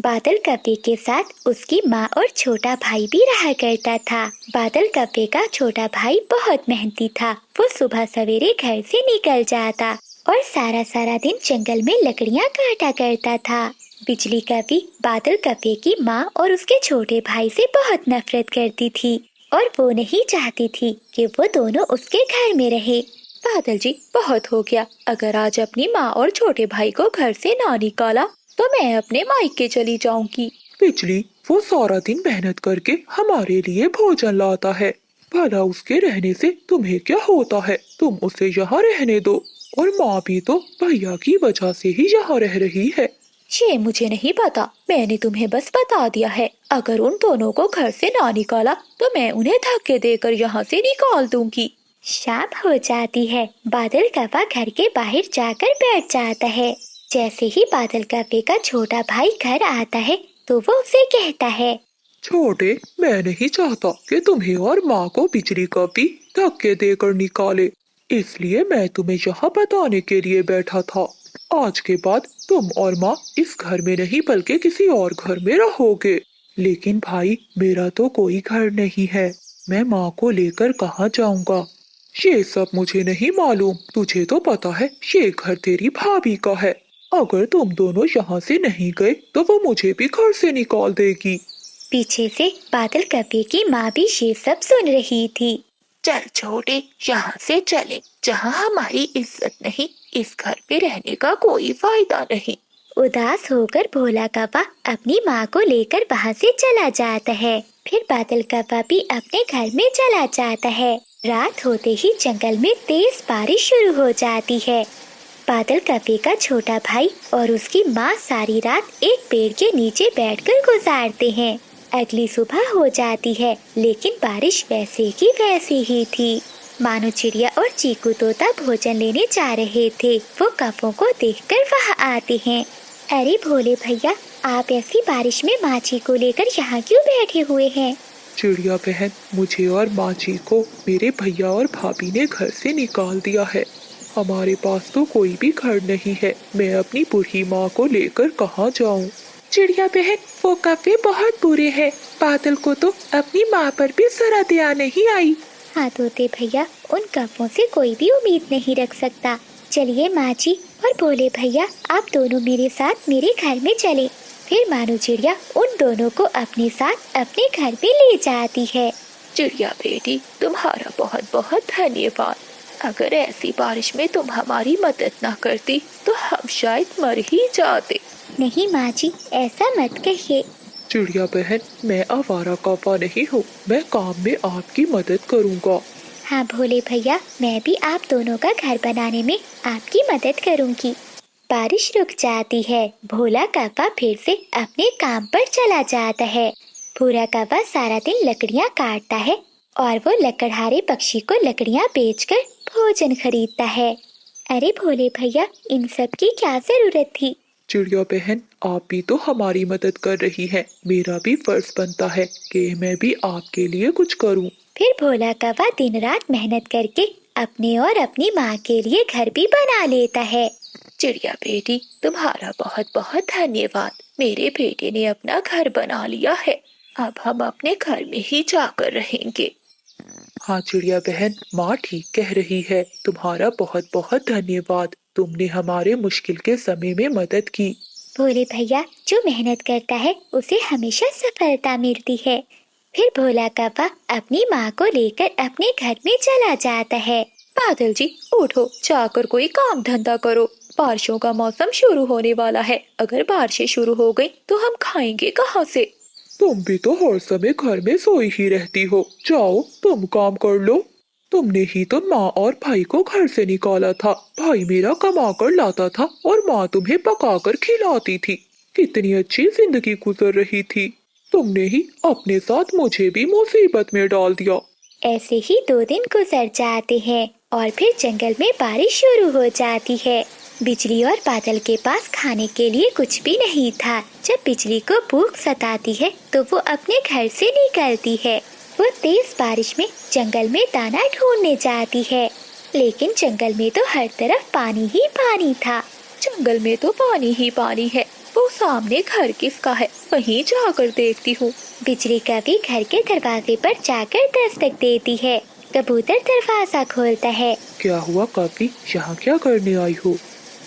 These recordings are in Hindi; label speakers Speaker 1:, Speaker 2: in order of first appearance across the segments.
Speaker 1: बादल कप्पे के साथ उसकी माँ और छोटा भाई भी रहा करता था। बादल कप्पे का छोटा भाई बहुत मेहनती था। वो सुबह सवेरे घर से निकल जाता और सारा सारा दिन जंगल में लकड़ियाँ काटा करता था। बिजली कभी बादल कप्पे की माँ और उसके छोटे भाई से बहुत नफरत करती थी और वो नहीं चाहती थी कि वो दोनों उसके घर में रहे।
Speaker 2: बादल जी, बहुत हो गया। अगर आज अपनी माँ और छोटे भाई को घर से ना निकाला तो मैं अपने मायके चली जाऊंगी।
Speaker 3: बिजली, वो सारा दिन मेहनत करके हमारे लिए भोजन लाता है। भला उसके रहने से तुम्हें क्या होता है? तुम उसे यहाँ रहने दो। और माँ भी तो भैया की वजह से ही यहाँ रह रही है।
Speaker 2: ये मुझे नहीं पता, मैंने तुम्हें बस बता दिया है। अगर उन दोनों को घर से ना निकाला तो मैं उन्हें धक्के देकर यहाँ से निकाल दूंगी।
Speaker 1: शाम हो जाती है। बादल कप्पा घर के बाहर जाकर बैठ जाता है। जैसे ही बादल कप्पे का छोटा भाई घर आता है तो वो उसे कहता है,
Speaker 3: छोटे, मैं नहीं चाहता कि तुम्हें और माँ को बिजली कभी धक्के देकर निकाले, इसलिए मैं तुम्हें यहाँ बताने के लिए बैठा था। आज के बाद तुम और माँ इस घर में नहीं बल्कि किसी और घर में रहोगे। लेकिन भाई, मेरा तो कोई घर नहीं है। मैं माँ को लेकर कहाँ जाऊँगा? ये सब मुझे नहीं मालूम। तुझे तो पता है ये घर तेरी भाभी का है। अगर तुम दोनों यहाँ से नहीं गए तो वो मुझे भी घर से निकाल देगी।
Speaker 1: पीछे से बादल कप्पे की माँ भी ये सब सुन रही थी।
Speaker 2: चल छोटे, यहाँ से चले। जहाँ हमारी इज्जत नहीं, इस घर पे रहने का कोई फायदा नहीं।
Speaker 1: उदास होकर भोला कप्पा अपनी माँ को लेकर वहाँ से चला जाता है। फिर बादल कप्पा भी अपने घर में चला जाता है। रात होते ही जंगल में तेज बारिश शुरू हो जाती है। बादल कप्पे का छोटा भाई और उसकी माँ सारी रात एक पेड़ के नीचे बैठकर गुजारते हैं। अगली सुबह हो जाती है, लेकिन बारिश वैसे की वैसी ही थी। मानो चिड़िया और चीकू तोता भोजन लेने जा रहे थे। वो कप्पों को देखकर वहाँ आते हैं। अरे भोले भैया, आप ऐसी बारिश में माची को लेकर यहाँ क्यों बैठे हुए हैं?
Speaker 3: चिड़िया बहन, मुझे और माची को मेरे भैया और भाभी ने घर से निकाल दिया है। हमारे पास तो कोई भी घर नहीं है। मैं अपनी बूढ़ी माँ को लेकर कहाँ जाऊँ? चिड़िया बहन, वो कप्पे बहुत बुरे हैं। बादल को तो अपनी माँ पर भी जरा दया नहीं आई।
Speaker 1: हाँ तोते भैया, उन कप्पों से कोई भी उम्मीद नहीं रख सकता। चलिए माची और भोले भैया, आप दोनों मेरे साथ मेरे घर में चले। फिर मानो चिड़िया उन दोनों को अपने साथ अपने घर पे ले जाती है।
Speaker 2: चिड़िया बेटी, तुम्हारा बहुत बहुत धन्यवाद। अगर ऐसी बारिश में तुम हमारी मदद ना करती तो हम शायद मर ही जाते।
Speaker 1: नहीं माँ जी, ऐसा मत कहिए।
Speaker 3: चिड़िया बहन, मैं आवारा कौवा नहीं हूँ। मैं काम में आपकी मदद करूँगा।
Speaker 1: हाँ भोले भैया, मैं भी आप दोनों का घर बनाने में आपकी मदद करूँगी। बारिश रुक जाती है। भोला कौवा फिर से अपने काम पर चला जाता है। भूरा कौवा सारा दिन लकड़ियाँ काटता है और वो लकड़हारे पक्षी को लकड़ियाँ बेचकर भोजन खरीदता है। अरे भोले भैया, इन सब की क्या जरूरत थी?
Speaker 3: चिड़िया बहन, आप भी तो हमारी मदद कर रही हैं। मेरा भी फर्ज बनता है कि मैं भी आपके लिए कुछ करूं।
Speaker 1: फिर भोला कौवा दिन रात मेहनत करके अपने और अपनी माँ के लिए घर भी बना लेता है।
Speaker 2: चिड़िया बेटी, तुम्हारा बहुत बहुत धन्यवाद। मेरे बेटे ने अपना घर बना लिया है। अब हम अपने घर में ही जाकर रहेंगे।
Speaker 3: हाँ चिड़िया बहन, माँ ठीक कह रही है। तुम्हारा बहुत बहुत धन्यवाद। तुमने हमारे मुश्किल के समय में मदद की।
Speaker 1: भोले भैया, जो मेहनत करता है उसे हमेशा सफलता मिलती है। फिर भोला कौवा अपनी माँ को लेकर अपने घर में चला जाता है।
Speaker 2: बादल जी, उठो, जाकर कोई काम धंधा करो। बारिशों का मौसम शुरू होने वाला है। अगर बारिशें शुरू हो गई तो हम खाएंगे कहाँ से?
Speaker 3: तुम भी तो हर समय घर में सोई ही रहती हो। जाओ, तुम काम कर लो। तुमने ही तो माँ और भाई को घर से निकाला था। भाई मेरा कमा कर लाता था और माँ तुम्हें पकाकर खिलाती थी। कितनी अच्छी जिंदगी गुजर रही थी। तुमने ही अपने साथ मुझे भी मुसीबत में डाल दिया।
Speaker 1: ऐसे ही 2 दिन गुजर जाते हैं और फिर जंगल में बारिश शुरू हो जाती है। बिजली और बादल के पास खाने के लिए कुछ भी नहीं था। जब बिजली को भूख सताती है तो वो अपने घर से निकलती है। वो तेज बारिश में जंगल में दाना ढूंढने जाती है, लेकिन जंगल में तो हर तरफ पानी ही पानी था।
Speaker 2: जंगल में तो पानी ही पानी है। वो सामने घर किसका है, वहीं जाकर देखती हूँ।
Speaker 1: बिजली कभी घर के दरवाजे पर जाकर दस्तक देती है। कबूतर दरवाजा खोलता है।
Speaker 3: क्या हुआ काकी, यहाँ क्या करने आई हो?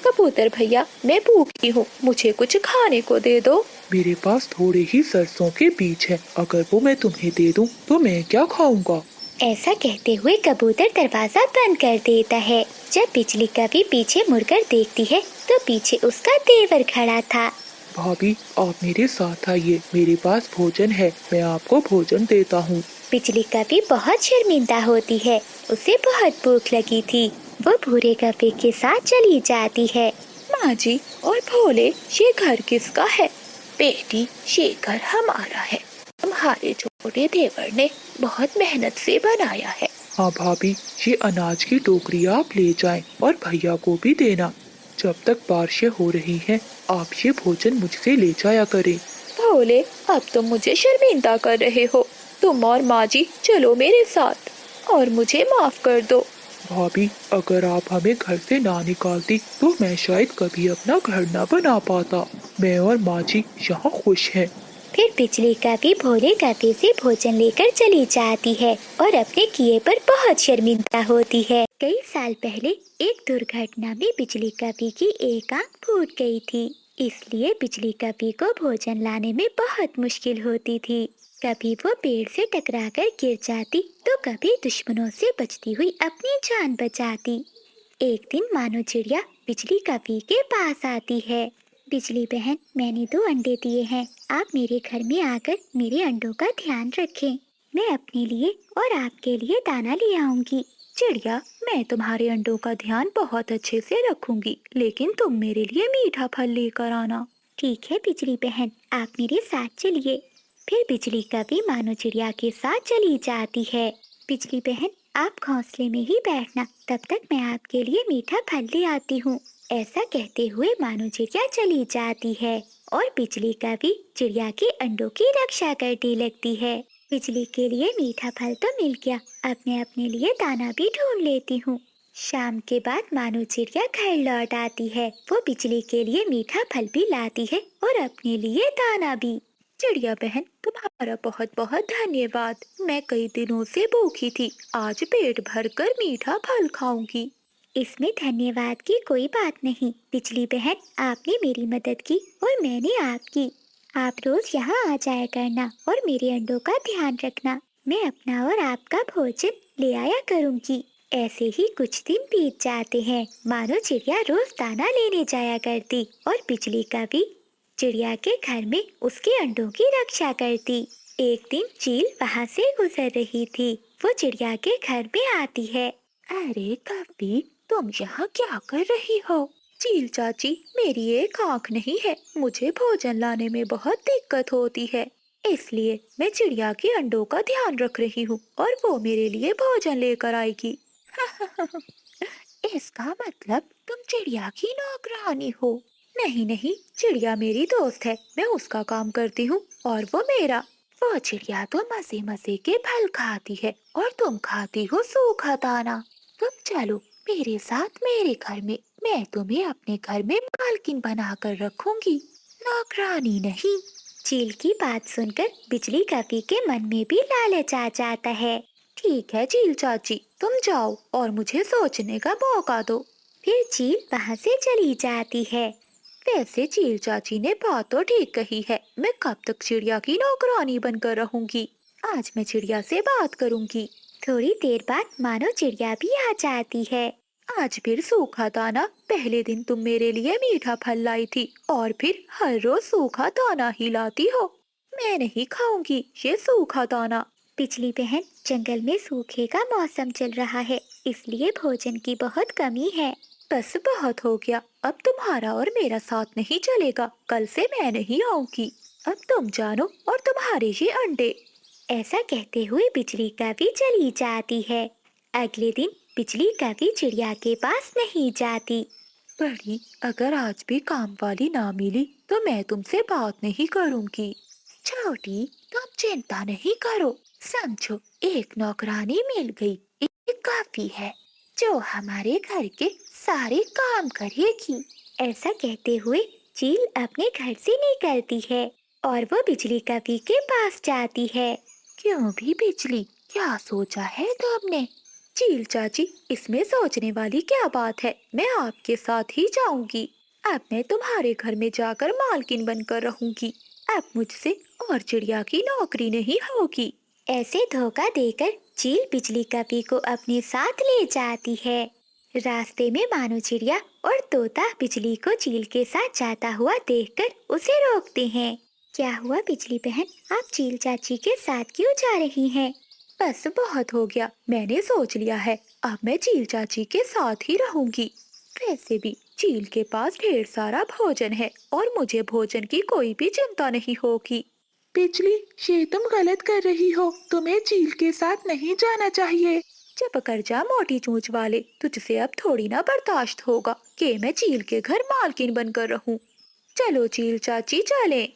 Speaker 2: कबूतर भैया, मैं भूखी हूँ, मुझे कुछ खाने को दे दो।
Speaker 3: मेरे पास थोड़े ही सरसों के बीज हैं, अगर वो मैं तुम्हें दे दूं तो मैं क्या खाऊंगा?
Speaker 1: ऐसा कहते हुए कबूतर दरवाजा बंद कर देता है। जब बिजली कभी पीछे मुड़कर देखती है तो पीछे उसका देवर खड़ा था।
Speaker 3: भाभी, आप मेरे साथ आइए, मेरे पास भोजन है, मैं आपको भोजन देता हूँ।
Speaker 1: बिजली कभी बहुत शर्मिंदा होती है, उसे बहुत भूख लगी थी। वो भूरे कपे के साथ चली जाती है।
Speaker 2: माँ जी और भोले, ये घर किसका है? बेटी, ये घर हमारा है, तुम्हारे छोटे देवर ने बहुत मेहनत से बनाया है।
Speaker 3: हाँ भाभी, ये अनाज की टोकरी आप ले जाएं और भैया को भी देना। जब तक बारिशें हो रही हैं, आप ये भोजन मुझसे ले जाया करें।
Speaker 2: भोले, अब तुम मुझे शर्मिंदा कर रहे हो। तुम और माँ जी चलो मेरे साथ और मुझे माफ कर दो।
Speaker 3: भाभी, अगर आप हमें घर से ना निकालती तो मैं शायद कभी अपना घर ना बना पाता। मैं और माँ जी यहाँ खुश हैं।
Speaker 1: फिर बिजली कभी भोले कपे से भोजन लेकर चली जाती है और अपने किए पर बहुत शर्मिंदा होती है। कई साल पहले एक दुर्घटना में बिजली कपी की एक आंख फूट गई थी। इसलिए बिजली कपी को भोजन लाने में बहुत मुश्किल होती थी। कभी वो पेड़ से टकराकर गिर जाती तो कभी दुश्मनों से बचती हुई अपनी जान बचाती। एक दिन मानो चिड़िया बिजली कपी के पास आती है। बिजली बहन, मैंने 2 अंडे दिए हैं, आप मेरे घर में आकर मेरे अंडों का ध्यान रखें। मैं अपने लिए और आपके लिए दाना ले आऊंगी।
Speaker 2: चिड़िया, मैं तुम्हारे अंडों का ध्यान बहुत अच्छे से रखूंगी, लेकिन तुम मेरे लिए मीठा फल लेकर आना।
Speaker 1: ठीक है बिजली बहन, आप मेरे साथ चलिए। फिर बिजली कभी मानो चिड़िया के साथ चली जाती है। बिजली बहन, आप घोंसले में ही बैठना, तब तक मैं आपके लिए मीठा फल ले आती हूँ। ऐसा कहते हुए मानो चिड़िया चली जाती है और बिजली कभी चिड़िया के अंडों की रक्षा करने लगती है। बिजली के लिए मीठा फल तो मिल गया, अब मैं अपने लिए दाना भी ढूंढ लेती हूँ। शाम के बाद मानो चिड़िया घर लौट आती है। वो बिजली के लिए मीठा फल भी लाती है और अपने लिए दाना भी।
Speaker 2: चिड़िया बहन, तुम्हारा बहुत बहुत धन्यवाद। मैं कई दिनों से भूखी थी, आज पेट भरकर मीठा फल खाऊंगी।
Speaker 1: इसमें धन्यवाद की कोई बात नहीं बिजली बहन, आपने मेरी मदद की और मैंने आपकी। आप रोज यहाँ आ जाया करना और मेरे अंडों का ध्यान रखना। मैं अपना और आपका भोजन ले आया करूँगी। ऐसे ही कुछ दिन बीत जाते हैं। मानो चिड़िया रोज दाना लेने जाया करती और बिजली का भी चिड़िया के घर में उसके अंडों की रक्षा करती। एक दिन चील वहाँ से गुजर रही थी। वो चिड़िया के घर में आती है।
Speaker 2: अरे कभी, तुम यहाँ क्या कर रही हो? चील चाची, मेरी एक आँख नहीं है, मुझे भोजन लाने में बहुत दिक्कत होती है, इसलिए मैं चिड़िया के अंडों का ध्यान रख रही हूँ और वो मेरे लिए भोजन लेकर आएगी। इसका मतलब तुम चिड़िया की नौकरानी हो? नहीं नहीं, चिड़िया मेरी दोस्त है, मैं उसका काम करती हूँ और वो मेरा। वो चिड़िया तो मजे मजे के फल खाती है और तुम खाती हो सूखा दाना। तुम चलो मेरे साथ मेरे घर में, मैं तुम्हें अपने घर में मालकिन बनाकर रखूंगी, नौकरानी नहीं।
Speaker 1: चील की बात सुनकर बिजली कपी के मन में भी लालच आ जाता है।
Speaker 2: ठीक है चील चाची, तुम जाओ और मुझे सोचने का मौका दो।
Speaker 1: फिर चील वहाँ से चली जाती है।
Speaker 2: वैसे चील चाची ने बात तो ठीक कही है, मैं कब तक चिड़िया की नौकरानी बनकर रहूंगी। आज मैं चिड़िया से बात करूंगी।
Speaker 1: थोड़ी देर बाद मानो चिड़िया भी आ जाती है।
Speaker 2: आज फिर सूखा दाना, पहले दिन तुम मेरे लिए मीठा फल लाई थी और फिर हर रोज सूखा दाना ही लाती हो। मैं नहीं खाऊंगी ये सूखा दाना।
Speaker 1: बिजली बहन, जंगल में सूखे का मौसम चल रहा है, इसलिए भोजन की बहुत कमी है।
Speaker 2: बस बहुत हो गया, अब तुम्हारा और मेरा साथ नहीं चलेगा, कल से मैं नहीं आऊंगी। अब तुम जानो और तुम्हारे ये अंडे।
Speaker 1: ऐसा कहते हुए बिजली कभी चली जाती है। अगले दिन बिजली कभी चिड़िया के पास नहीं जाती।
Speaker 2: बड़ी, अगर आज भी काम वाली ना मिली तो मैं तुमसे बात नहीं करूंगी। छोटी, तुम चिंता नहीं करो, समझो एक नौकरानी मिल गई, एक काफी है, जो हमारे घर के सारे काम करेगी।
Speaker 1: ऐसा कहते हुए चील अपने घर से निकलती है और वो बिजली कवि के पास जाती है।
Speaker 2: क्यों भी बिजली, क्या सोचा है तुमने? चील चाची, इसमें सोचने वाली क्या बात है? मैं आपके साथ ही जाऊंगी। अब मैं तुम्हारे घर में जाकर मालकिन बनकर रहूंगी। अब मुझसे और चिड़िया की नौकरी नहीं होगी।
Speaker 1: ऐसे धोखा देकर चील बिजली कवि को अपने साथ ले जाती है। रास्ते में मानो चिड़िया और तोता बिजली को चील के साथ जाता हुआ देखकर उसे रोकते हैं। क्या हुआ बिजली बहन, आप चील चाची के साथ क्यों जा रही हैं?
Speaker 2: बस बहुत हो गया, मैंने सोच लिया है अब मैं चील चाची के साथ ही रहूंगी। वैसे भी चील के पास ढेर सारा भोजन है और मुझे भोजन की कोई भी चिंता नहीं होगी।
Speaker 3: बिजली, ये तुम गलत कर रही हो, तुम्हें चील के साथ नहीं जाना चाहिए।
Speaker 2: चुप कर जा मोटी चोंच वाले, तुझसे अब थोड़ी ना बर्दाश्त होगा कि मैं चील के घर मालकिन बनकर रहूं। चलो चील चाची चलें।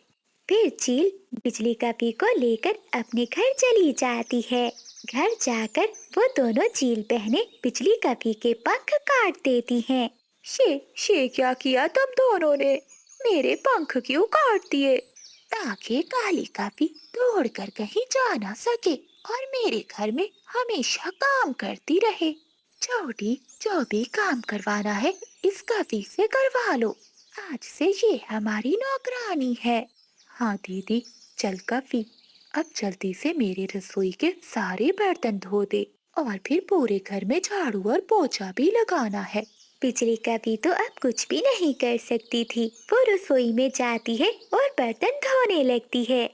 Speaker 1: फिर चील बिजली कवि को लेकर अपने घर चली जाती है। घर जाकर वो दोनों चील बहनें बिजली कवि के पंख काट देती हैं।
Speaker 2: शे क्या किया तुम दोनों ने? मेरे पंख क्यों काट दिए?
Speaker 1: ताकि काली कवि दौड़कर कहीं जा ना सके और मेरे घर में हमेशा काम करती रहे। छोटी, जो भी काम करवाना है इस कवि से करवा लो। आज से ये हमारी नौकरानी है।
Speaker 2: हाँ दीदी, चल कवि, अब जल्दी से मेरे रसोई के सारे बर्तन धो दे और फिर पूरे घर में झाड़ू और पोछा भी लगाना है।
Speaker 1: बिजली कवि तो अब कुछ भी नहीं कर सकती थी। वो रसोई में जाती है और बर्तन धोने लगती है।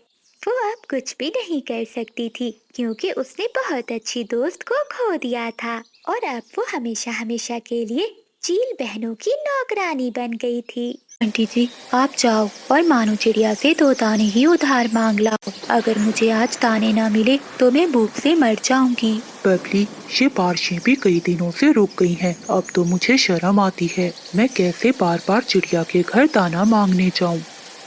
Speaker 1: वो अब कुछ भी नहीं कर सकती थी क्योंकि उसने बहुत अच्छी दोस्त को खो दिया था और अब वो हमेशा हमेशा के लिए चील बहनों की नौकरानी बन गई थी।
Speaker 2: आंटी जी, आप जाओ और मानो चिड़िया से 2 दाने ही उधार मांग लाओ। अगर मुझे आज दाने ना मिले तो मैं भूख से मर जाऊंगी।
Speaker 3: बबली, ये बारिशें भी कई दिनों से रुक गई हैं। अब तो मुझे शर्म आती है, मैं कैसे बार बार चिड़िया के घर दाना मांगने जाऊं।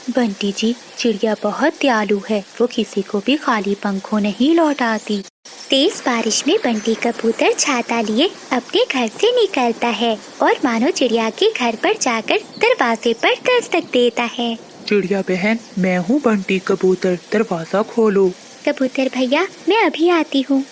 Speaker 2: बंटी जी, चिड़िया बहुत दयालु है, वो किसी को भी खाली पंखों नहीं लौटाती।
Speaker 1: तेज बारिश में बंटी कबूतर छाता लिए अपने घर से निकलता है और मानो चिड़िया के घर पर जाकर दरवाजे पर दस्तक देता है।
Speaker 3: चिड़िया बहन, मैं हूँ बंटी कबूतर, दरवाजा खोलो।
Speaker 1: कबूतर भैया, मैं अभी आती हूँ।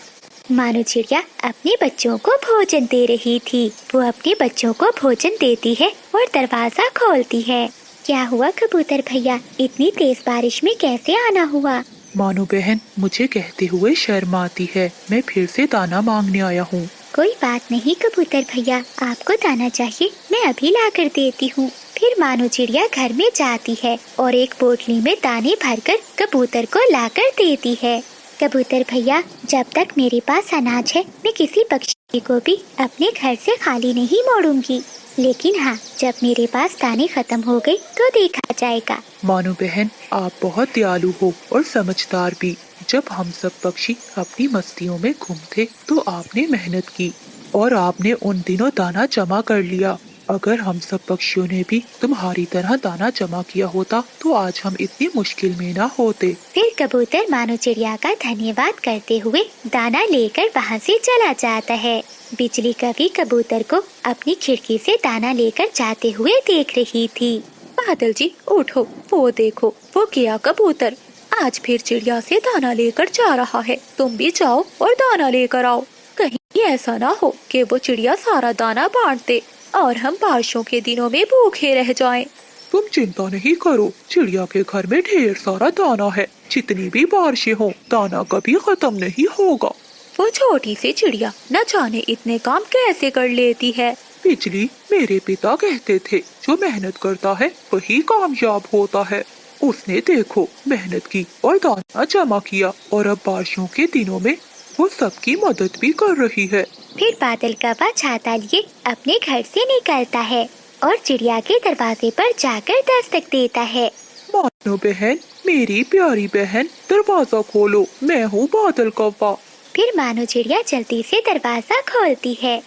Speaker 1: मानो चिड़िया अपने बच्चों को भोजन दे रही थी। वो अपने बच्चों को भोजन देती है और दरवाजा खोलती है। क्या हुआ कबूतर भैया, इतनी तेज बारिश में कैसे आना हुआ?
Speaker 3: मानो बहन, मुझे कहते हुए शर्म आती है, मैं फिर से दाना मांगने आया हूँ।
Speaker 1: कोई बात नहीं कबूतर भैया, आपको दाना चाहिए मैं अभी ला कर देती हूँ। फिर मानो चिड़िया घर में जाती है और एक पोटली में दाने भरकर कबूतर को ला कर देती है। कबूतर भैया, जब तक मेरे पास अनाज है मैं किसी पक्षी को भी अपने घर से खाली नहीं मोड़ूंगी। लेकिन हाँ, जब मेरे पास दाने खत्म हो गए तो देखा जाएगा।
Speaker 3: मानो बहन, आप बहुत दयालु हो और समझदार भी। जब हम सब पक्षी अपनी मस्तियों में घूमते तो आपने मेहनत की और आपने उन दिनों दाना जमा कर लिया। अगर हम सब पक्षियों ने भी तुम्हारी तरह दाना जमा किया होता तो आज हम इतनी मुश्किल में ना होते।
Speaker 1: फिर कबूतर मानो चिड़िया का धन्यवाद करते हुए दाना लेकर वहाँ से चला जाता है। बिजली कवि कबूतर को अपनी खिड़की से दाना लेकर जाते हुए देख रही थी।
Speaker 2: बादल जी उठो, वो देखो वो गया कबूतर, आज फिर चिड़िया से दाना लेकर जा रहा है। तुम भी जाओ और दाना लेकर आओ। कहीं ऐसा ना हो कि वो चिड़िया सारा दाना बांट दे और हम बारिशों के दिनों में भूखे रह जाएं।
Speaker 3: तुम चिंता नहीं करो, चिड़िया के घर में ढेर सारा दाना है। जितनी भी बारिशें हो, दाना कभी खत्म नहीं होगा।
Speaker 2: वो छोटी सी चिड़िया न जाने इतने काम कैसे कर लेती है।
Speaker 3: बिजली, मेरे पिता कहते थे जो मेहनत करता है वही कामयाब होता है। उसने देखो मेहनत की और दाना जमा किया और अब बारिशों के दिनों में वो सबकी मदद भी कर रही है।
Speaker 1: फिर बादल कौवा छाता लिए अपने घर से निकलता है और चिड़िया के दरवाजे पर जाकर दस्तक देता है।
Speaker 3: मानो बहन, मेरी प्यारी बहन, दरवाजा खोलो, मैं हूँ बादल कौवा।
Speaker 1: फिर मानो चिड़िया जल्दी से दरवाजा खोलती है।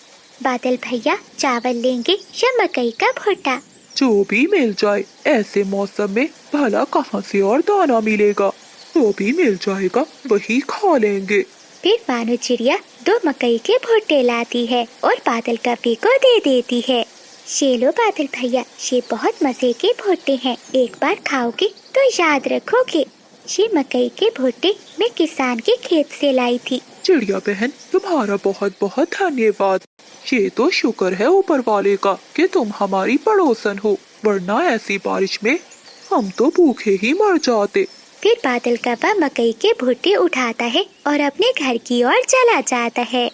Speaker 1: बादल भैया, चावल लेंगे या मकई का भुट्टा?
Speaker 3: जो भी मिल जाए, ऐसे मौसम में भला कहाँ से और दाना मिलेगा। जो भी मिल जाएगा वही खा लेंगे।
Speaker 1: फिर मानो चिड़िया 2 मकई के भुट्टे लाती है और बादल कवि को दे देती है। ये लो बादल भैया, ये बहुत मजे के भुट्टे हैं। एक बार खाओगे तो याद रखोगे। ये मकई के भुट्टे मैं किसान के खेत से लाई थी।
Speaker 3: चिड़िया बहन, तुम्हारा बहुत बहुत धन्यवाद। ये तो शुक्र है ऊपर वाले का कि तुम हमारी पड़ोसन हो, वरना ऐसी बारिश में हम तो भूखे ही मर जाते।
Speaker 1: फिर बादल कप्पा मकई के भुट्टे उठाता है और अपने घर की ओर चला जाता है।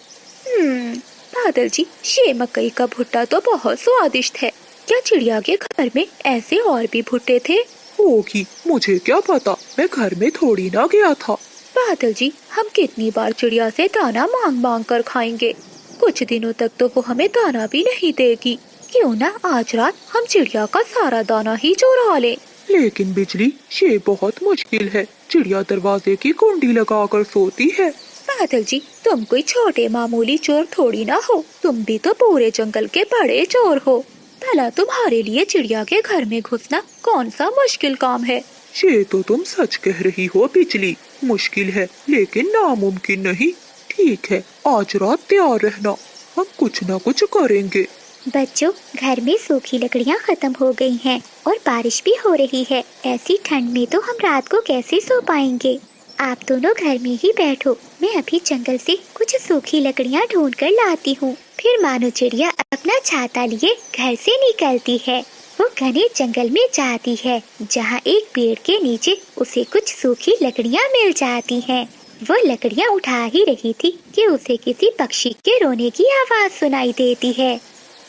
Speaker 2: बादल जी, ये मकई का भुट्टा तो बहुत स्वादिष्ट है। क्या चिड़िया के घर में ऐसे और भी भुट्टे थे?
Speaker 3: होगी, मुझे क्या पता, मैं घर में थोड़ी ना गया था।
Speaker 2: बादल जी, हम कितनी बार चिड़िया से दाना मांग मांग कर खाएंगे। कुछ दिनों तक तो वो हमें दाना भी नहीं देगी। क्यों ना आज रात हम चिड़िया का सारा दाना ही चुरा लें।
Speaker 3: लेकिन बिजली, ये बहुत मुश्किल है। चिड़िया दरवाजे की कुंडी लगाकर सोती है।
Speaker 2: बादल जी, तुम कोई छोटे मामूली चोर थोड़ी ना हो, तुम भी तो पूरे जंगल के बड़े चोर हो। भला तुम्हारे लिए चिड़िया के घर में घुसना कौन सा मुश्किल काम है?
Speaker 3: ये तो तुम सच कह रही हो बिजली, मुश्किल है लेकिन नामुमकिन नहीं। ठीक है, आज रात तैयार रहना, हम कुछ न कुछ करेंगे।
Speaker 1: बच्चों, घर में सूखी लकड़ियाँ खत्म हो गई हैं और बारिश भी हो रही है। ऐसी ठंड में तो हम रात को कैसे सो पाएंगे? आप दोनों घर में ही बैठो, मैं अभी जंगल से कुछ सूखी लकड़ियाँ ढूंढ कर लाती हूँ। फिर मानो चिड़िया अपना छाता लिए घर से निकलती है। वो घने जंगल में जाती है, जहाँ एक पेड़ के नीचे उसे कुछ सूखी लकड़ियाँ मिल जाती हैं। वो लकड़ियाँ उठा ही रही थी कि उसे किसी पक्षी के रोने की आवाज सुनाई देती है।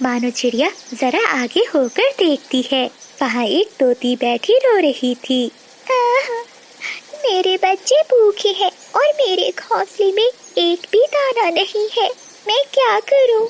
Speaker 1: मानो चिड़िया जरा आगे होकर देखती है, वहाँ एक तोती बैठी रो रही थी। मेरे बच्चे भूखे हैं और मेरे घोंसले में एक भी दाना नहीं है, मैं क्या करूं?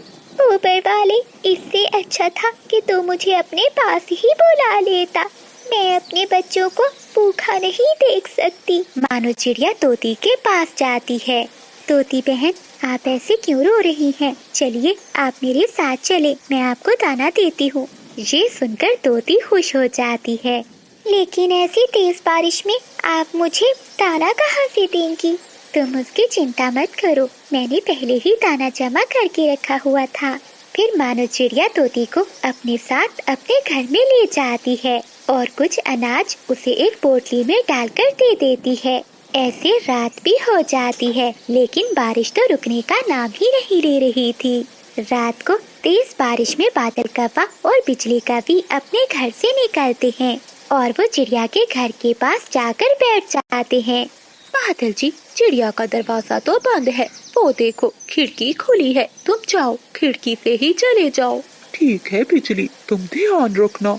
Speaker 1: ऊपर वाले, इससे अच्छा था कि तू मुझे अपने पास ही बुला लेता। मैं अपने बच्चों को भूखा नहीं देख सकती। मानो चिड़िया तोती के पास जाती है। तोती बहन, आप ऐसे क्यों रो रही हैं? चलिए आप मेरे साथ चले, मैं आपको दाना देती हूँ। ये सुनकर तोती खुश हो जाती है। लेकिन ऐसी तेज बारिश में आप मुझे दाना कहाँ से देंगी? तुम उसकी चिंता मत करो, मैंने पहले ही दाना जमा करके रखा हुआ था। फिर मानो चिड़िया तोती को अपने साथ अपने घर में ले जाती है और कुछ अनाज उसे एक पोटली में डालकर दे देती है। ऐसे रात भी हो जाती है, लेकिन बारिश तो रुकने का नाम ही नहीं ले रही थी। रात को तेज बारिश में बादल कप्पा और बिजली कप्पा अपने घर से निकलते हैं और वो चिड़िया के घर के पास जाकर बैठ जाते हैं।
Speaker 2: बादल जी, चिड़िया का दरवाजा तो बंद है, वो देखो खिड़की खुली है। तुम जाओ, खिड़की से ही चले जाओ।
Speaker 3: ठीक है बिजली, तुम ध्यान रखना।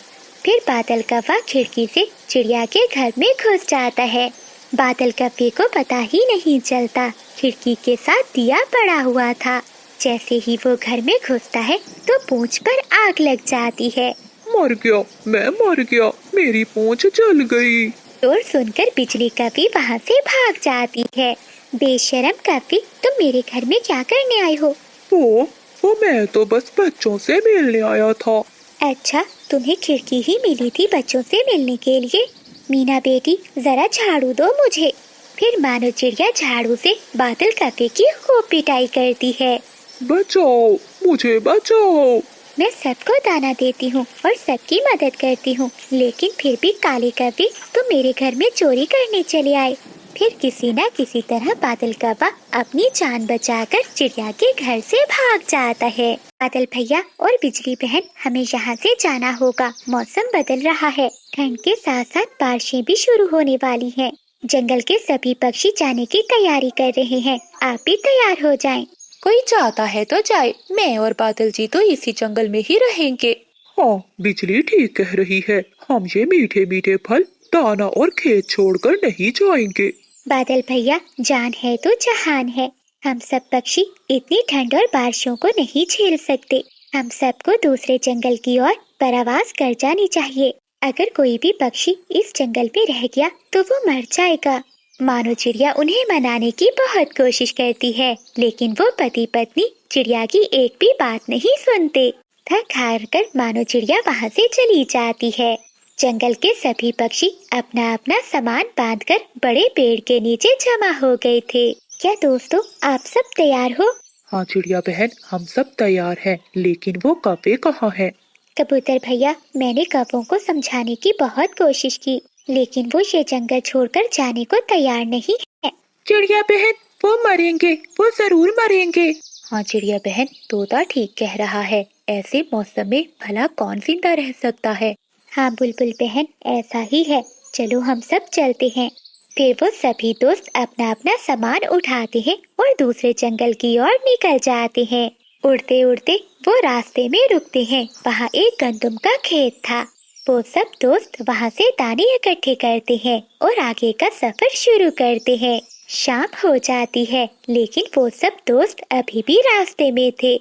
Speaker 1: फिर बादल कप्पा खिड़की से चिड़िया के घर में घुस जाता है। बादल कप्पे को पता ही नहीं चलता, खिड़की के साथ दिया पड़ा हुआ था। जैसे ही वो घर में घुसता है तो पूंछ पर आग लग जाती है।
Speaker 3: मर गया, मैं मर गया, मेरी पूंछ जल गई।
Speaker 1: शोर सुनकर बिजली कप्पा वहाँ से भाग जाती है। बेशरम कप्पा, तुम मेरे घर में क्या करने आए हो?
Speaker 3: वो मैं तो बस बच्चों से मिलने आया था।
Speaker 1: अच्छा, तुम्हें खिड़की ही मिली थी बच्चों से मिलने के लिए? मीना बेटी, जरा झाड़ू दो मुझे। फिर मानो चिड़िया झाड़ू से बादल कप्पे की खूब पिटाई करती है।
Speaker 3: बचाओ, मुझे बचाओ।
Speaker 1: मैं सबको दाना देती हूँ और सबकी मदद करती हूँ, लेकिन फिर भी काले कप्पे तुम मेरे घर में चोरी करने चले आए। फिर किसी न किसी तरह बादल कप्पा अपनी जान बचाकर चिड़िया के घर से भाग जाता है। बादल भैया और बिजली बहन, हमें यहाँ से जाना होगा। मौसम बदल रहा है, ठंड के साथ साथ बारिशें भी शुरू होने वाली हैं। जंगल के सभी पक्षी जाने की तैयारी कर रहे हैं, आप भी तैयार हो जाएं।
Speaker 2: कोई चाहता है तो जाए, मैं और बादल जी तो इसी जंगल में ही रहेंगे।
Speaker 3: हाँ, बिजली ठीक कह रही है, हम ये मीठे मीठे फल, दाना और खेत छोड़कर नहीं जाएंगे।
Speaker 1: बादल भैया, जान है तो जहान है। हम सब पक्षी इतनी ठंड और बारिशों को नहीं झेल सकते। हम सबको दूसरे जंगल की ओर परवास कर जानी चाहिए। अगर कोई भी पक्षी इस जंगल में रह गया तो वो मर जाएगा। मानो चिड़िया उन्हें मनाने की बहुत कोशिश करती है, लेकिन वो पति पत्नी चिड़िया की एक भी बात नहीं सुनते। थक हार कर मानो चिड़िया वहाँ से चली जाती है। जंगल के सभी पक्षी अपना अपना सामान बांधकर बड़े पेड़ के नीचे जमा हो गए थे। क्या दोस्तों, आप सब तैयार हो?
Speaker 3: हाँ चिड़िया बहन, हम सब तैयार हैं, लेकिन वो कप्पे कहाँ हैं?
Speaker 1: कबूतर भैया, मैंने कौवों को समझाने की बहुत कोशिश की, लेकिन वो ये जंगल छोड़कर जाने को तैयार नहीं है।
Speaker 3: चिड़िया बहन, वो मरेंगे, वो जरूर मरेंगे।
Speaker 2: हाँ चिड़िया बहन, तोता ठीक कह रहा है। ऐसे मौसम में भला कौन जिंदा रह सकता है।
Speaker 1: हाँ बुलबुल बहन, ऐसा ही है। चलो हम सब चलते हैं। फिर वो सभी दोस्त अपना अपना सामान उठाते हैं और दूसरे जंगल की ओर निकल जाते हैं। उड़ते उड़ते वो रास्ते में रुकते हैं। वहाँ एक गंदम का खेत था। वो सब दोस्त वहाँ से दाने इकट्ठे करते हैं और आगे का सफर शुरू करते हैं। शाम हो जाती है, लेकिन वो सब दोस्त अभी भी रास्ते में थे।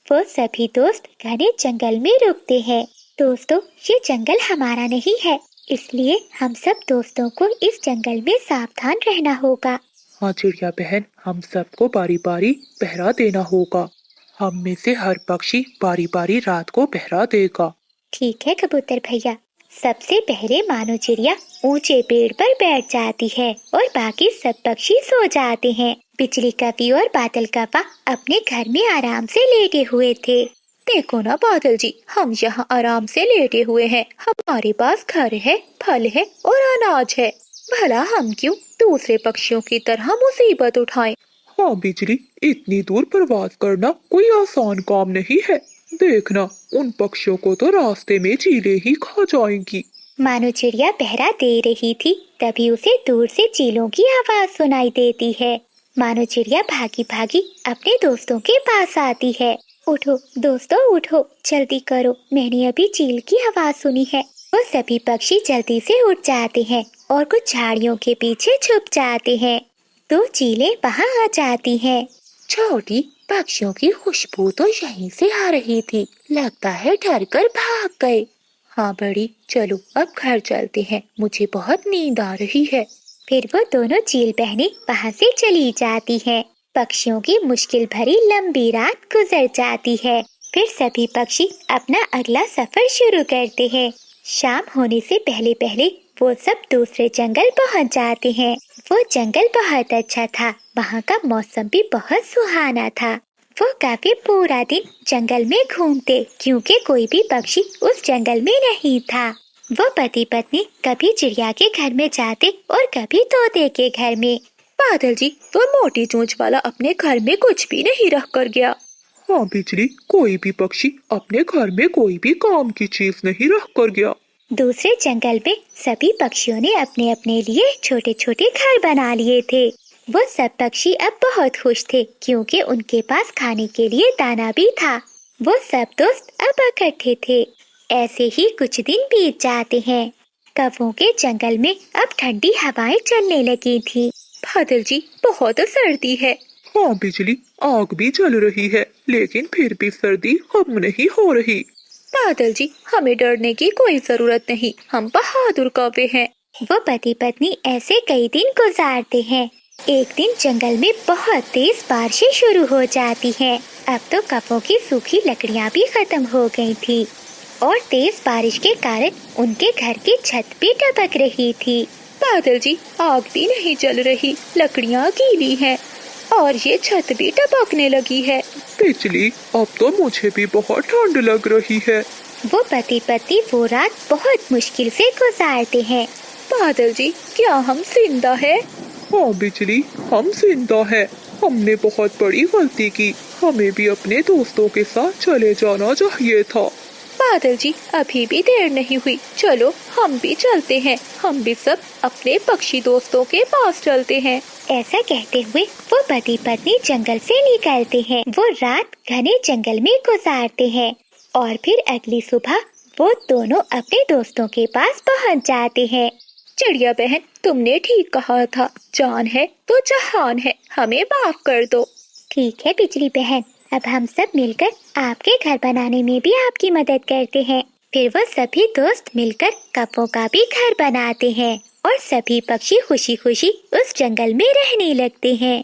Speaker 1: वो सभी दोस्त घने जंगल में रुकते हैं। दोस्तों, ये जंगल हमारा नहीं है, इसलिए हम सब दोस्तों को इस जंगल में सावधान रहना होगा।
Speaker 3: हाँ चिड़िया बहन, हम सबको बारी बारी पहरा देना होगा। हम में से हर पक्षी बारी बारी रात को पहरा देगा।
Speaker 1: ठीक है कबूतर भैया। सबसे पहले मानो चिड़िया ऊंचे पेड़ पर बैठ जाती है और बाकी सब पक्षी सो जाते हैं। बिजली कवि और बादल कव्वा अपने घर में आराम से लेटे हुए थे।
Speaker 2: देखो ना बादल जी, हम यहाँ आराम से लेटे हुए हैं। हमारे पास घर है, फल है और अनाज है। भला हम क्यों दूसरे पक्षियों की तरह मुसीबत उठाएं।
Speaker 3: हाँ बिजली, इतनी दूर प्रवास करना कोई आसान काम नहीं है। देखना, उन पक्षियों को तो रास्ते में चीलें ही खा जाएंगी।
Speaker 1: मानो चिड़िया पहरा दे रही थी, तभी उसे दूर से चीलों की आवाज सुनाई देती है। मानो चिड़िया भागी भागी अपने दोस्तों के पास आती है। उठो दोस्तों उठो, जल्दी करो, मैंने अभी चील की आवाज सुनी है। वो सभी पक्षी जल्दी से उठ जाते हैं और कुछ झाड़ियों के पीछे छुप जाते हैं। दो चीलें वहाँ आ जाती हैं।
Speaker 2: छोटी, पक्षियों की खुशबू तो यहीं से आ रही थी। लगता है डर कर भाग गए। हाँ बड़ी, चलो अब घर चलते हैं, मुझे बहुत नींद आ रही है।
Speaker 1: फिर वो दोनों चील बहनें वहाँ से चली जाती हैं। पक्षियों की मुश्किल भरी लंबी रात गुजर जाती है। फिर सभी पक्षी अपना अगला सफर शुरू करते हैं। शाम होने से पहले पहले वो सब दूसरे जंगल पहुँच जाते हैं। वो जंगल बहुत अच्छा था। वहाँ का मौसम भी बहुत सुहाना था। वो काफी पूरा दिन जंगल में घूमते, क्योंकि कोई भी पक्षी उस जंगल में नहीं था। वो पति पत्नी कभी चिड़िया के घर में जाते और कभी तोते के घर में।
Speaker 2: बादल जी, वो मोटी चोंच वाला अपने घर में कुछ भी नहीं रख कर गया।
Speaker 3: हाँ बिजली, कोई भी पक्षी अपने घर में कोई भी काम की चीज नहीं रख कर गया।
Speaker 1: दूसरे जंगल में सभी पक्षियों ने अपने अपने लिए छोटे छोटे घर बना लिए थे। वो सब पक्षी अब बहुत खुश थे, क्योंकि उनके पास खाने के लिए दाना भी था। वो सब दोस्त अब इकट्ठे थे। ऐसे ही कुछ दिन बीत जाते हैं। कौवों के जंगल में अब ठंडी हवाएं चलने लगी थी।
Speaker 2: बादल जी, बहुत सर्दी है।
Speaker 3: हाँ बिजली, आग भी जल रही है, लेकिन फिर भी सर्दी कम नहीं हो रही।
Speaker 2: बादल जी, हमें डरने की कोई जरूरत नहीं, हम बहादुर कौवे हैं।
Speaker 1: वो पति पत्नी ऐसे कई दिन गुजारते हैं। एक दिन जंगल में बहुत तेज बारिशें शुरू हो जाती हैं। अब तो कौवों की सूखी लकड़ियाँ भी खत्म हो गई थी और तेज बारिश के कारण उनके घर की छत भी टपक रही थी।
Speaker 2: बादल जी, आग भी नहीं जल रही, लकड़ियाँ गीली हैं और ये छत भी टपकने लगी है।
Speaker 3: बिजली, अब तो मुझे भी बहुत ठंड लग रही है।
Speaker 1: वो पति पत्नी वो रात बहुत मुश्किल से गुजारते हैं।
Speaker 2: बादल जी, क्या हम जिंदा है?
Speaker 3: हाँ बिजली, हम जिंदा है। हमने बहुत बड़ी गलती की। हमें भी अपने दोस्तों के साथ चले जाना चाहिए था।
Speaker 2: बादल जी, अभी भी देर नहीं हुई, चलो हम भी चलते हैं। हम भी सब अपने पक्षी दोस्तों के पास चलते हैं।
Speaker 1: ऐसा कहते हुए वो पति पत्नी जंगल से निकलते हैं। वो रात घने जंगल में गुजारते हैं और फिर अगली सुबह वो दोनों अपने दोस्तों के पास पहुंच जाते हैं।
Speaker 2: चिड़िया बहन, तुमने ठीक कहा था, जान है तो जहान है, हमें माफ कर दो।
Speaker 1: ठीक है बिजली बहन, अब हम सब मिलकर आपके घर बनाने में भी आपकी मदद करते हैं। फिर वो सभी दोस्त मिलकर कौवों का भी घर बनाते हैं और सभी पक्षी खुशी खुशी उस जंगल में रहने लगते हैं।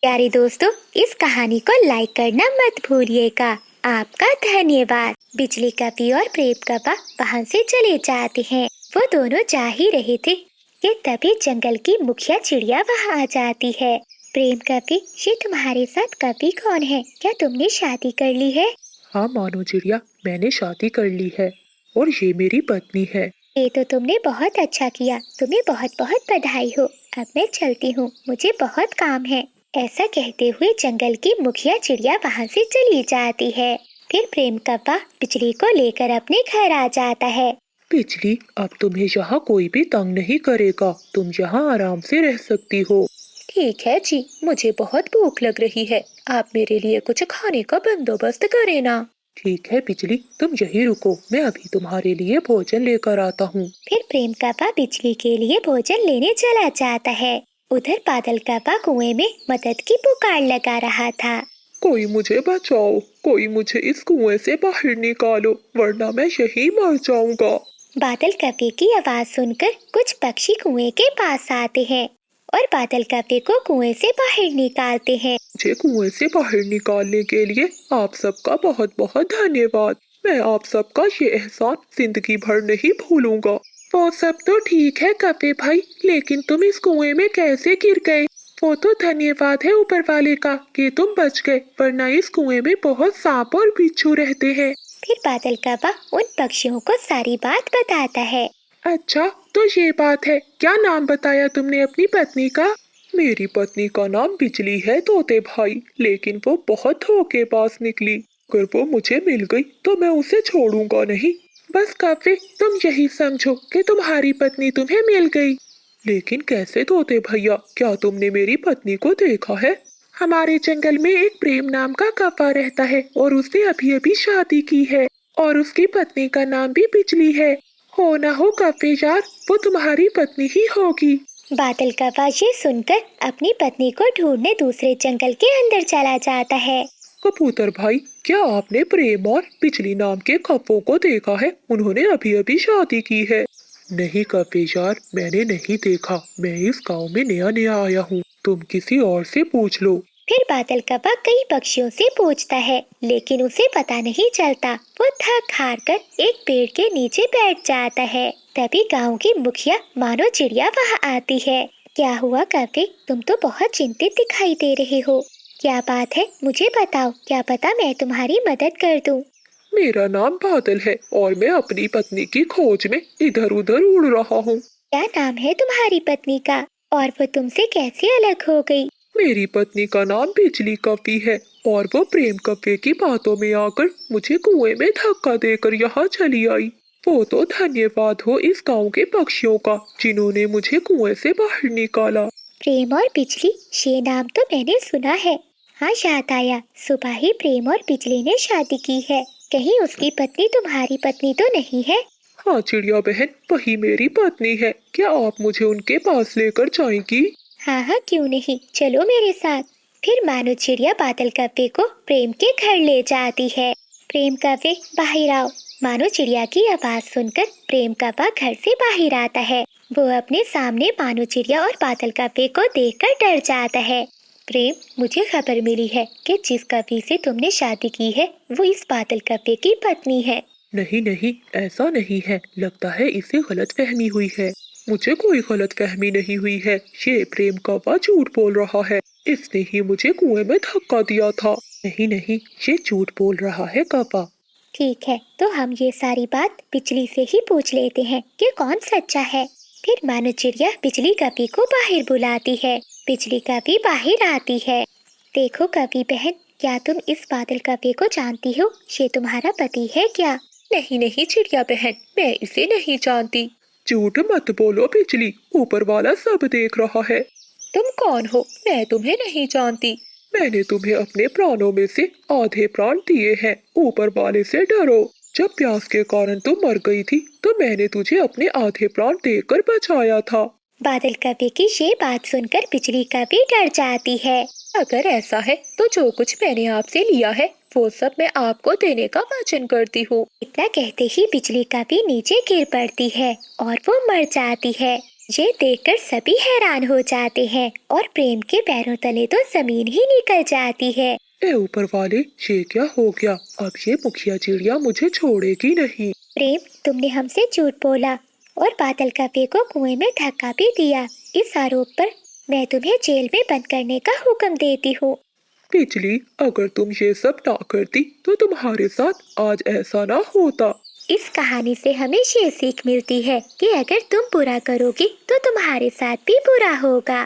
Speaker 1: प्यारे दोस्तों, इस कहानी को लाइक करना मत भूलिएगा। आपका धन्यवाद। बिजली कवि और प्रेम कव्वा वहाँ से चले जाते हैं। वो दोनों जा ही रहे थे कि तभी जंगल की मुखिया चिड़िया वहाँ आ जाती है। प्रेम कवि, ये तुम्हारे साथ कवि कौन है? क्या तुमने शादी कर ली है?
Speaker 3: हाँ मानो चिड़िया, मैंने शादी कर ली है। और ये मेरी पत्नी है।
Speaker 1: ये तो तुमने बहुत अच्छा किया, तुम्हें बहुत बहुत बधाई हो। अब मैं चलती हूँ, मुझे बहुत काम है। ऐसा कहते हुए जंगल की मुखिया चिड़िया वहाँ से चली जाती है। फिर प्रेम कप्पा बिजली को लेकर अपने घर आ जाता है।
Speaker 3: बिजली, अब तुम्हें यहाँ कोई भी तंग नहीं करेगा, तुम यहाँ आराम से रह सकती हो।
Speaker 2: ठीक है जी, मुझे बहुत भूख लग रही है, आप मेरे लिए कुछ खाने का बंदोबस्त करें ना।
Speaker 3: ठीक है बिजली, तुम यहीं रुको, मैं अभी तुम्हारे लिए भोजन लेकर आता हूँ।
Speaker 1: फिर प्रेम कप्पा बिजली के लिए भोजन लेने चला जाता है। उधर बादल कप्पा कुएं में मदद की पुकार लगा रहा था।
Speaker 3: कोई मुझे बचाओ, कोई मुझे इस कुएं से बाहर निकालो, वरना मैं यहीं मर जाऊंगा।
Speaker 1: बादल कप्पे की आवाज सुनकर कुछ पक्षी कुएं के पास आते हैं और बादल कप्पे को कुएं से बाहर निकालते हैं।
Speaker 3: मुझे कुएं से बाहर निकालने के लिए आप सबका बहुत बहुत धन्यवाद। मैं आप सबका ये एहसान जिंदगी भर नहीं भूलूंगा। वो सब तो ठीक है कप्पे भाई, लेकिन तुम इस कुएं में कैसे गिर गए? वो तो धन्यवाद है ऊपर वाले का कि तुम बच गए, वरना इस कुएं में बहुत सांप और बिच्छू रहते हैं।
Speaker 1: फिर बादल कप्पा उन पक्षियों को सारी बात बताता है।
Speaker 3: अच्छा, तो ये बात है, क्या नाम बताया तुमने अपनी पत्नी का? मेरी पत्नी का नाम बिजली है तोते भाई, लेकिन वो बहुत धोखेबाज निकली। अगर वो मुझे मिल गई तो मैं उसे छोड़ूंगा नहीं। बस काफी, तुम यही समझो कि तुम्हारी पत्नी तुम्हें मिल गई। लेकिन कैसे तोते भैया, क्या तुमने मेरी पत्नी को देखा है? हमारे जंगल में एक प्रेम नाम का कौवा रहता है और उसने अभी अभी शादी की है और उसकी पत्नी का नाम भी बिजली है। हो ना हो कौवे यार, वो तुम्हारी पत्नी ही होगी।
Speaker 1: बादल कप्पा ये सुनकर अपनी पत्नी को ढूंढने दूसरे जंगल के अंदर चला जाता है।
Speaker 3: कबूतर भाई, क्या आपने प्रेम और बिजली नाम के कौवों को देखा है? उन्होंने अभी अभी शादी की है। नहीं कौवे यार, मैंने नहीं देखा, मैं इस गांव में नया नया आया हूँ, तुम किसी और से पूछ लो।
Speaker 1: फिर बादल कप्पा कई पक्षियों से पूछता है, लेकिन उसे पता नहीं चलता। वो थक हार कर एक पेड़ के नीचे बैठ जाता है। तभी गांव की मुखिया मानो चिड़िया वहाँ आती है। क्या हुआ कप्पे, तुम तो बहुत चिंतित दिखाई दे रहे हो। क्या बात है, मुझे बताओ, क्या पता मैं तुम्हारी मदद कर दूं।
Speaker 3: मेरा नाम बादल है और मैं अपनी पत्नी की खोज में इधर उधर उड़ रहा हूँ।
Speaker 1: क्या नाम है तुम्हारी पत्नी का और वो तुमसे कैसे अलग हो गई?
Speaker 3: मेरी पत्नी का नाम बिजली कौवी है और वो प्रेम कौवे की बातों में आकर मुझे कुएं में धक्का देकर यहाँ चली आई। वो तो धन्यवाद हो इस गांव के पक्षियों का, जिन्होंने मुझे कुएं से बाहर निकाला।
Speaker 1: प्रेम और बिजली, ये नाम तो मैंने सुना है। हाँ, याद आया, सुबह ही प्रेम और बिजली ने शादी की है। कहीं उसकी पत्नी तुम्हारी पत्नी तो नहीं है?
Speaker 3: हाँ चिड़िया बहन, वही मेरी पत्नी है। क्या आप मुझे उनके पास लेकर जाएंगी?
Speaker 1: हाँ हाँ, क्यों नहीं, चलो मेरे साथ। फिर मानो चिड़िया बादल कप्पे को प्रेम के घर ले जाती है। प्रेम कप्पे, बाहर आओ। मानो चिड़िया की आवाज सुनकर प्रेम कप्पा घर से बाहर आता है। वो अपने सामने मानो चिड़िया और बादल कप्पे को देखकर डर जाता है। प्रेम, मुझे खबर मिली है कि जिस कवि से तुमने शादी की है वो इस बादल कप्पे की पत्नी है।
Speaker 3: नहीं नहीं, ऐसा नहीं है, लगता है इसे गलतफहमी हुई है। मुझे कोई गलतफहमी नहीं हुई है, ये प्रेम कौवा झूठ बोल रहा है। इसने ही मुझे कुएं में धक्का दिया था। नहीं नहीं, ये झूठ बोल रहा है कौवा।
Speaker 1: ठीक है, तो हम ये सारी बात बिजली से ही पूछ लेते हैं कि कौन सच्चा है। फिर मानो चिड़िया बिजली कवि को बाहर बुलाती है। बिजली कवि बाहर आती है। देखो कवि बहन, क्या तुम इस बादल कवि को जानती हो? ये तुम्हारा पति है क्या?
Speaker 2: नहीं नहीं चिड़िया बहन, मैं इसे नहीं जानती।
Speaker 3: झूठ मत बोलो बिजली, ऊपर वाला सब देख रहा है।
Speaker 2: तुम कौन हो? मैं तुम्हें नहीं जानती।
Speaker 3: मैंने तुम्हें अपने प्राणों में से आधे प्राण दिए हैं, ऊपर वाले से डरो। जब प्यास के कारण तुम मर गई थी तो मैंने तुझे अपने आधे प्राण देकर बचाया था।
Speaker 1: बादल कवि की ये बात सुनकर बिजली कवि डर जाती है।
Speaker 2: अगर ऐसा है तो जो कुछ मैंने आपसे लिया है वो सब मैं आपको देने का वचन करती हूँ।
Speaker 1: इतना कहते ही बिजली कवि नीचे गिर पड़ती है और वो मर जाती है। ये देखकर सभी हैरान हो जाते हैं और प्रेम के पैरों तले तो जमीन ही निकल जाती है।
Speaker 3: ए ऊपर वाले, ये क्या हो गया? अब ये मुखिया चिड़िया मुझे छोड़ेगी नहीं।
Speaker 1: प्रेम, तुमने हमसे झूठ बोला और बादल कवि को कुएं में धक्का भी दिया। इस आरोप पर मैं तुम्हें जेल में बंद करने का हुक्म देती हूँ।
Speaker 3: बिजली, अगर तुम ये सब ना करती तो तुम्हारे साथ आज ऐसा ना होता।
Speaker 1: इस कहानी से हमें ये सीख मिलती है कि अगर तुम बुरा करोगे तो तुम्हारे साथ भी बुरा होगा।